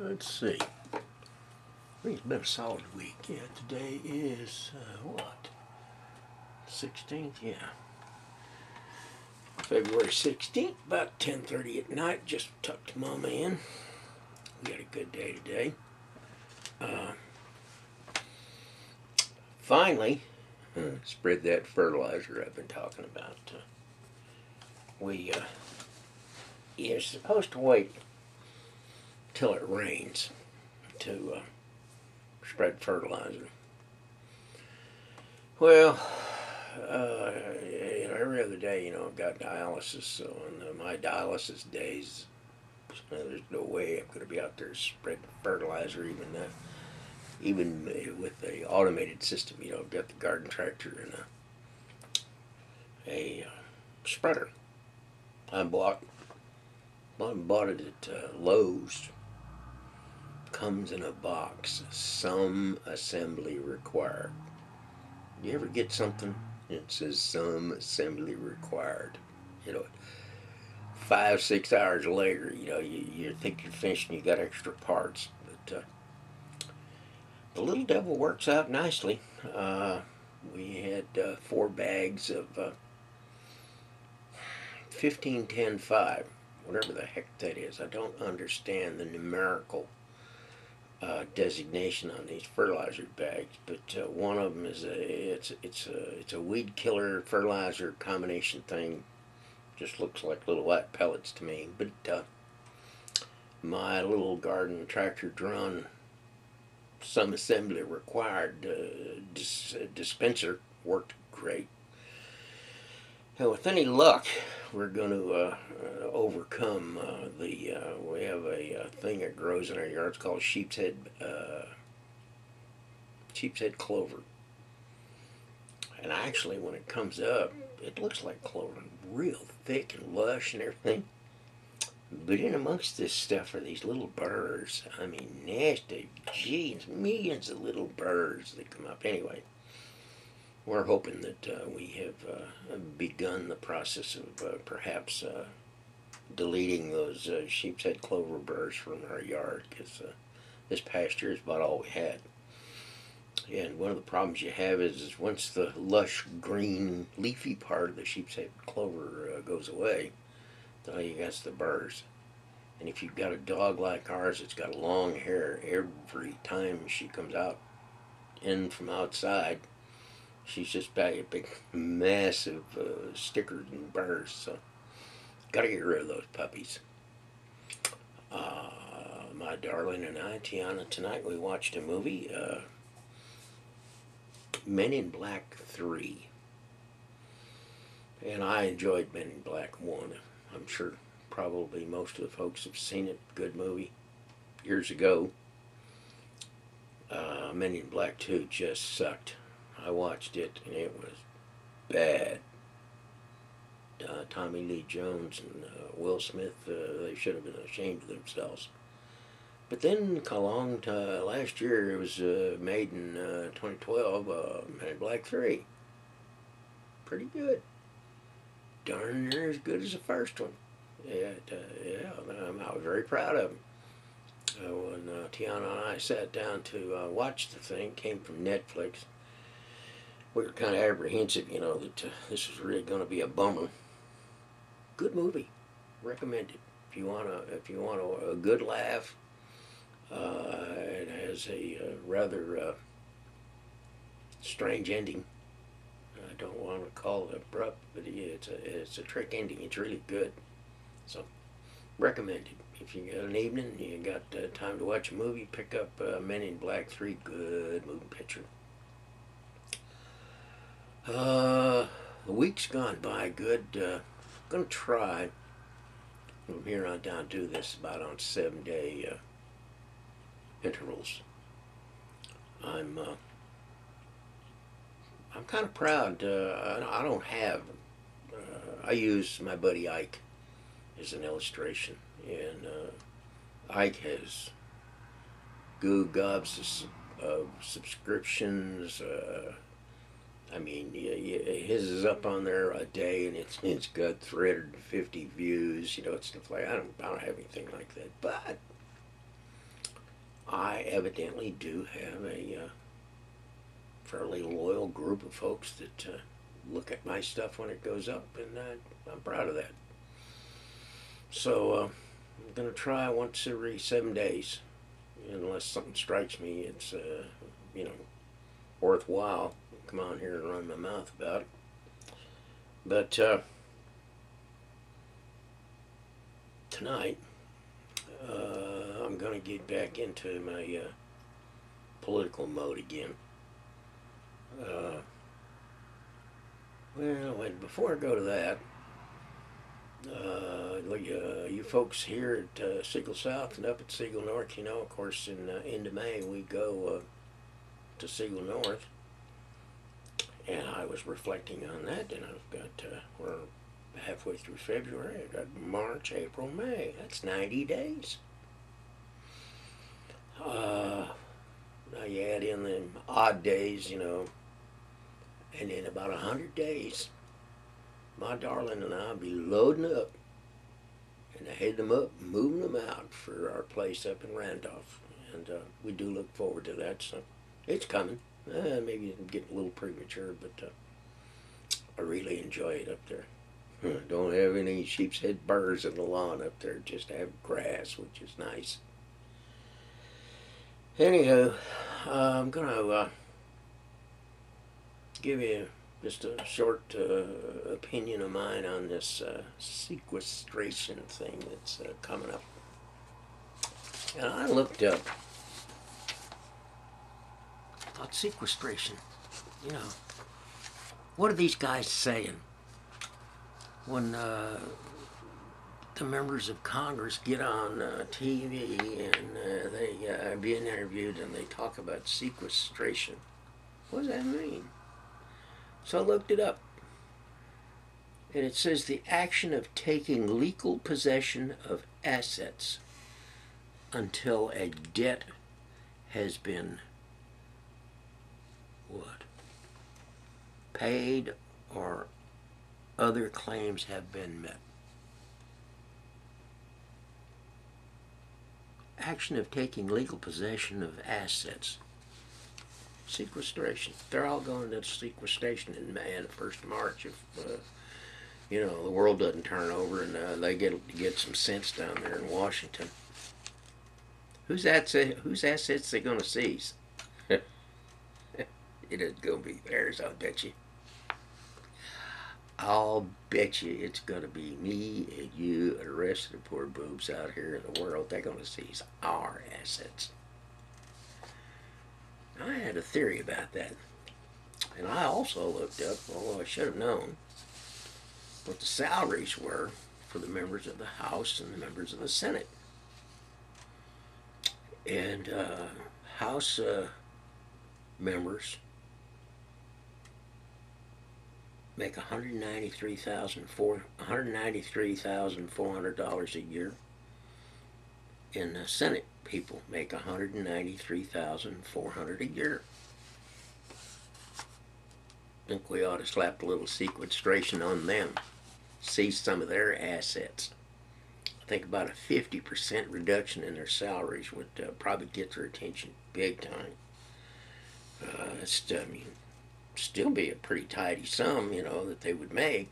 Let's see. I think it's been a solid week. Yeah, today is, what? 16th? Yeah. February 16th, about 10:30 at night. Just tucked Mama in. We had a good day today. Finally, spread that fertilizer I've been talking about. You're supposed to wait till it rains to spread fertilizer. Well, every other day, I've got dialysis, so on my dialysis days, there's no way I'm going to be out there spreading fertilizer, even with the automated system. I've got the garden tractor and a spreader. I bought it at Lowe's. Comes in a box. Some assembly required. You ever get something that says some assembly required? 5-6 hours later, you think you're finished and you got extra parts. But the little devil works out nicely. We had 4 bags of 15-10-5, whatever the heck that is. I don't understand the numerical designation on these fertilizer bags, but one of them is it's a weed killer fertilizer combination thing. Just looks like little white pellets to me. But my little garden tractor drawn some assembly required dispenser worked great. And with any luck, we're going to overcome we have a thing that grows in our yard. It's called sheep's head clover. And actually, when it comes up, it looks like clover, real thick and lush and everything. But in amongst this stuff are these little burrs. I mean, nasty, geez, millions of little burrs that come up. Anyway, we're hoping that we have begun the process of perhaps deleting those sheep's head clover burrs from our yard, because this past year is about all we had. And one of the problems you have is once the lush green leafy part of the sheep's head clover goes away, all you got's the burrs. And if you've got a dog like ours that's got long hair, every time she comes out in from outside, she's just got a big massive stickers and burrs. So gotta get rid of those puppies. My darling and I, Tiana, tonight we watched a movie, Men in Black 3. And I enjoyed Men in Black 1. I'm sure probably most of the folks have seen it. Good movie. Years ago. Men in Black 2 just sucked. I watched it and it was bad. Tommy Lee Jones and Will Smith, they should have been ashamed of themselves. But then along last year, it was made in 2012, Men in Black 3. Pretty good. Darn near as good as the first one. Yeah, I was very proud of him. When Tiana and I sat down to watch the thing, came from Netflix. We were kind of apprehensive, that this was really going to be a bummer. Good movie, recommended. If you want a good laugh, it has a rather strange ending. I don't want to call it abrupt, but it's a trick ending. It's really good, so recommended. If you got an evening, you got time to watch a movie, pick up Men in Black 3. Good moving picture. The week's gone by good. Gonna try from here on down, do this about on 7-day intervals. I'm kind of proud. I don't have. I use my buddy Ike as an illustration, and Ike has gobs of subscriptions. I mean, his is up on there a day, and it's got 350 views. Stuff like I don't have anything like that. But I evidently do have a fairly loyal group of folks that look at my stuff when it goes up, and I'm proud of that. So I'm going to try once every 7 days, unless something strikes me it's you know worthwhile. Come on here and run my mouth about it. But tonight I'm going to get back into my political mode again. Well, wait, before I go to that, you folks here at Siegel South and up at Siegel North, of course, in end of May we go to Siegel North, and I was reflecting on that, and I've got we're halfway through February. I got March, April, May. That's 90 days. Now you add in the odd days, and in about 100 days, my darling and I'll be loading up and heading them up, moving them out for our place up in Randolph. And we do look forward to that, so it's coming. Maybe I'm getting a little premature, but I really enjoy it up there. Don't have any sheep's head burrs in the lawn up there, just have grass, which is nice. Anyhow, I'm going to give you just a short opinion of mine on this sequestration thing that's coming up. And I looked up about sequestration. What are these guys saying when the members of Congress get on TV and they are being interviewed and they talk about sequestration? What does that mean? So I looked it up, and it says the action of taking legal possession of assets until a debt has been paid or other claims have been met. Action of taking legal possession of assets. Sequestration. They're all going to sequestration in May, the 1st of March, if the world doesn't turn over and they get some sense down there in Washington. Whose assets they going to seize? It isn't going to be theirs, I'll bet you. I'll bet you it's going to be me and you and the rest of the poor boobs out here in the world. They're going to seize our assets. I had a theory about that. And I also looked up, although I should have known, what the salaries were for the members of the House and the members of the Senate. And House members make $193,400 a year, and the Senate people make $193,400 a year. I think we ought to slap a little sequestration on them, seize some of their assets. I think about a 50% reduction in their salaries would probably get their attention big time. Still be a pretty tidy sum, that they would make.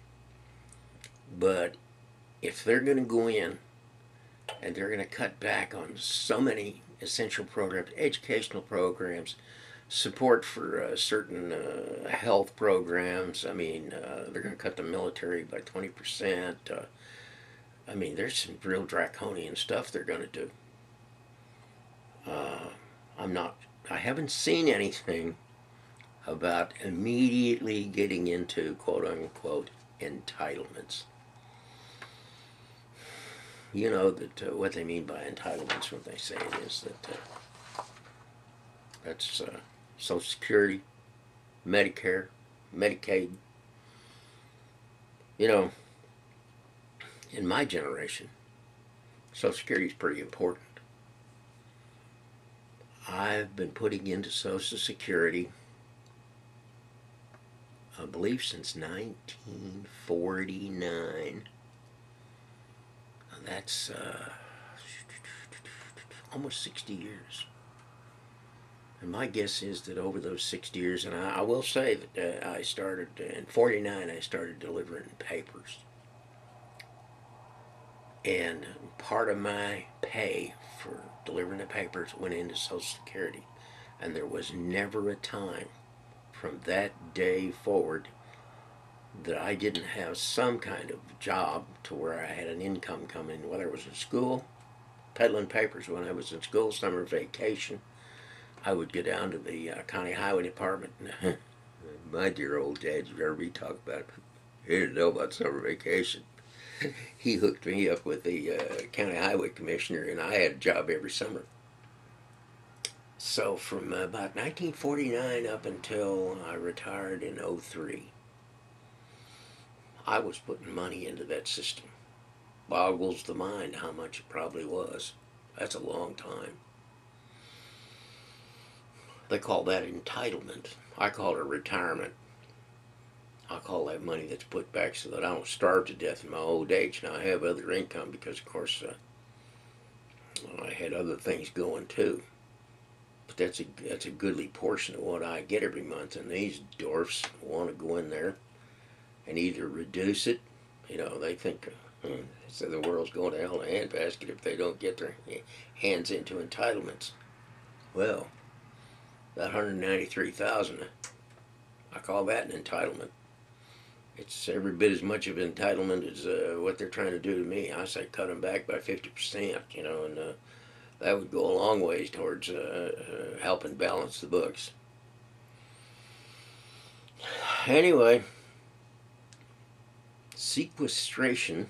But if they're going to go in and they're going to cut back on so many essential programs, educational programs, support for certain health programs, they're going to cut the military by 20%. There's some real draconian stuff they're going to do. I haven't seen anything about immediately getting into quote-unquote entitlements. You know that what they mean by entitlements when they say it is that that's Social Security, Medicare, Medicaid. In my generation, Social Security is pretty important. I've been putting into Social Security, I believe, since 1949. That's almost 60 years. And my guess is that over those 60 years, and I will say that I started in '49, I started delivering papers. And part of my pay for delivering the papers went into Social Security. And there was never a time from that day forward that I didn't have some kind of job to where I had an income coming, whether it was in school, peddling papers when I was in school, summer vacation. I would go down to the county highway department. My dear old dad, you heard me talk about it. He didn't know about summer vacation. He hooked me up with the county highway commissioner, and I had a job every summer. So from about 1949 up until I retired in '03, I was putting money into that system. Boggles the mind how much it probably was. That's a long time. They call that entitlement. I call it retirement. I call that money that's put back so that I don't starve to death in my old age. Now I have other income because, of course, I had other things going too. But that's a goodly portion of what I get every month. And these dwarfs want to go in there and either reduce it. You know, they think so the world's going to hell in a handbasket if they don't get their hands into entitlements. Well, that 193,000, I call that an entitlement. It's every bit as much of an entitlement as what they're trying to do to me. I say cut them back by 50%, you know, and that would go a long ways towards helping balance the books. Anyway, sequestration,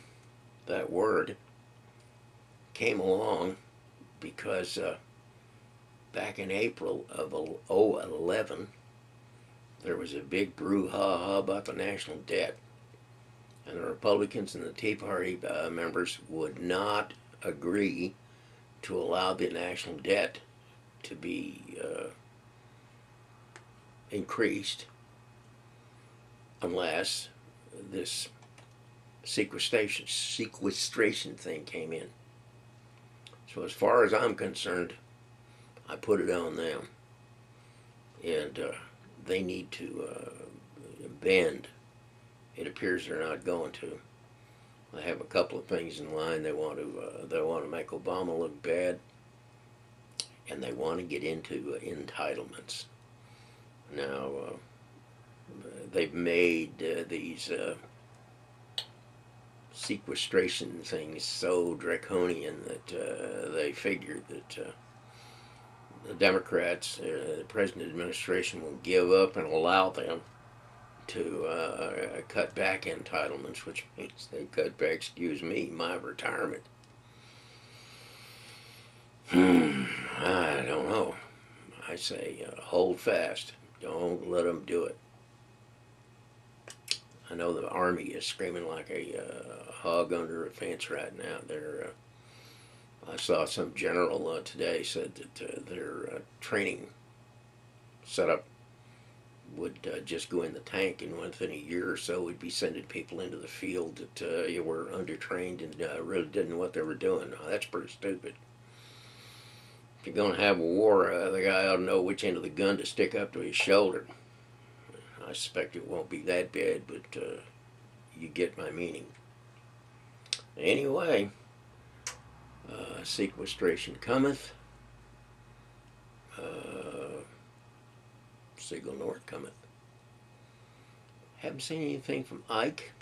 that word, came along because back in April of 2011, there was a big brouhaha about the national debt. And the Republicans and the Tea Party members would not agree to allow the national debt to be increased unless this sequestration thing came in. So as far as I'm concerned, I put it on them. And they need to bend. It appears they're not going to. They have a couple of things in line. They want to make Obama look bad, and they want to get into entitlements. Now they've made these sequestration things so draconian that they figured that the Democrats, the President administration, will give up and allow them to cut back entitlements, which means they cut back, excuse me, my retirement. I don't know. I say hold fast. Don't let them do it. I know the Army is screaming like a hog under a fence right now. I saw some general today said that their training setup would just go in the tank, and within a year or so we'd be sending people into the field that were undertrained and really didn't know what they were doing. Now, that's pretty stupid. If you're going to have a war, the guy ought to know which end of the gun to stick up to his shoulder. I suspect it won't be that bad, but you get my meaning. Anyway, sequestration cometh. Siegel North cometh. Haven't seen anything from Ike.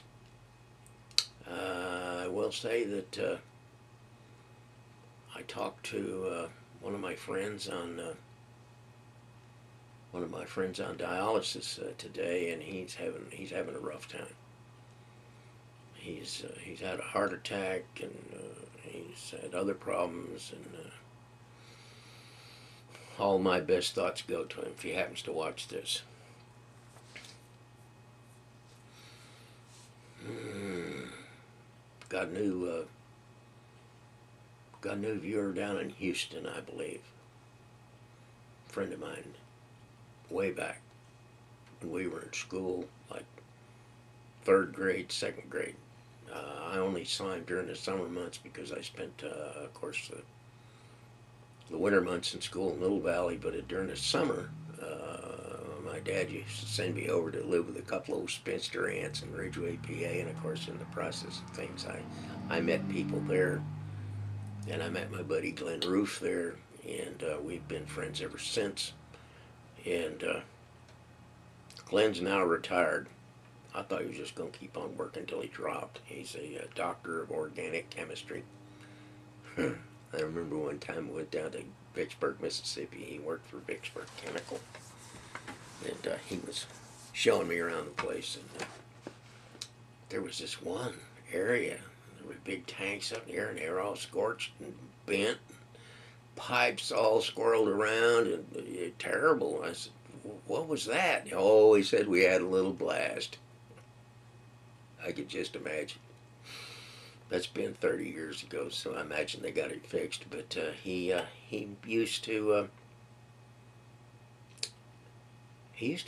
I will say that I talked to one of my friends on dialysis today, and he's having a rough time. He's had a heart attack, and he's had other problems, and all my best thoughts go to him if he happens to watch this. Got a new viewer down in Houston, I believe. A friend of mine, way back when we were in school, like 3rd grade, 2nd grade. I only saw him during the summer months because I spent, of course, the winter months in school in Little Valley, but during the summer, my dad used to send me over to live with a couple of spinster aunts in Ridgeway, PA, and of course, in the process of things, I met people there, and I met my buddy Glenn Roof there, and we've been friends ever since. And Glenn's now retired. I thought he was just going to keep on working until he dropped. He's a doctor of organic chemistry. I remember one time I went down to Vicksburg, Mississippi. He worked for Vicksburg Chemical. And he was showing me around the place. And there was this one area. There were big tanks up there, and they were all scorched and bent. Pipes all squirreled around, and terrible. I said, what was that? Oh, he said we had a little blast. I could just imagine. That's been 30 years ago, so I imagine they got it fixed. But he used to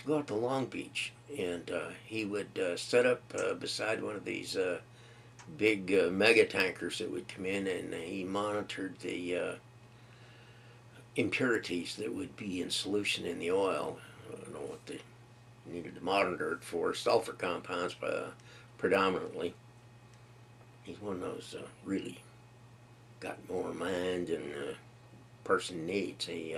go out to Long Beach, and he would set up beside one of these big mega tankers that would come in, and he monitored the impurities that would be in solution in the oil. I don't know what they needed to monitor it for. Sulfur compounds, predominantly. He's one of those really got more mind than a person needs. He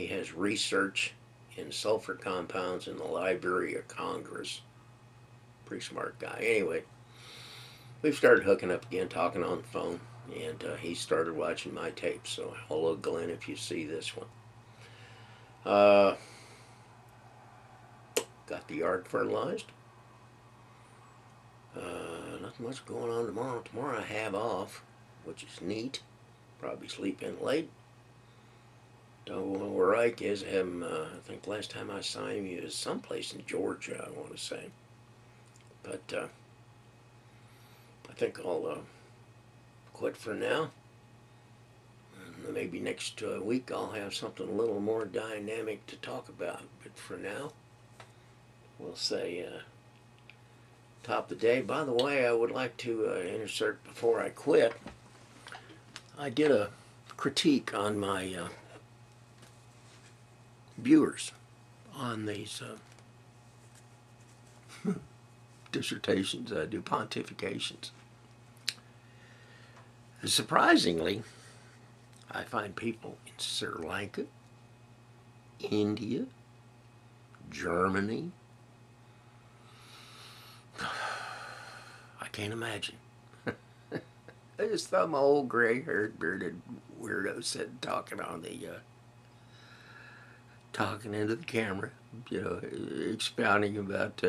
has research in sulfur compounds in the Library of Congress. Pretty smart guy. Anyway, we've started hooking up again, talking on the phone, and he started watching my tapes. So hello, Glenn, if you see this one. Got the yard fertilized. Nothing much going on tomorrow. Tomorrow I have off, which is neat. Probably sleep in late. Don't know where Ike is. I think last time I saw him, he was someplace in Georgia, I want to say. But I think I'll quit for now. And maybe next week I'll have something a little more dynamic to talk about. But for now, we'll say top of the day. By the way, I would like to insert before I quit. I did a critique on my viewers on these dissertations I do, pontifications. Surprisingly, I find people in Sri Lanka, India, Germany. I can't imagine. I just thought my old gray-haired, bearded weirdo sitting talking on the talking into the camera, you know, expounding about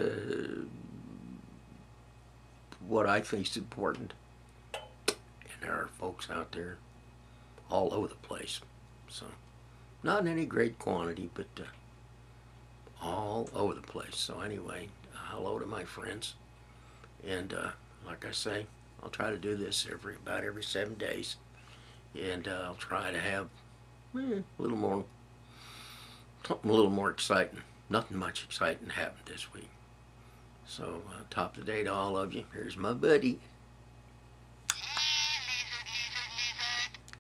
what I think is important. And there are folks out there all over the place. So, not in any great quantity, but all over the place. So anyway, hello to my friends. And like I say, I'll try to do this about every 7 days. And I'll try to have a little more, something a little more exciting. Nothing much exciting happened this week. So top of the day to all of you. Here's my buddy.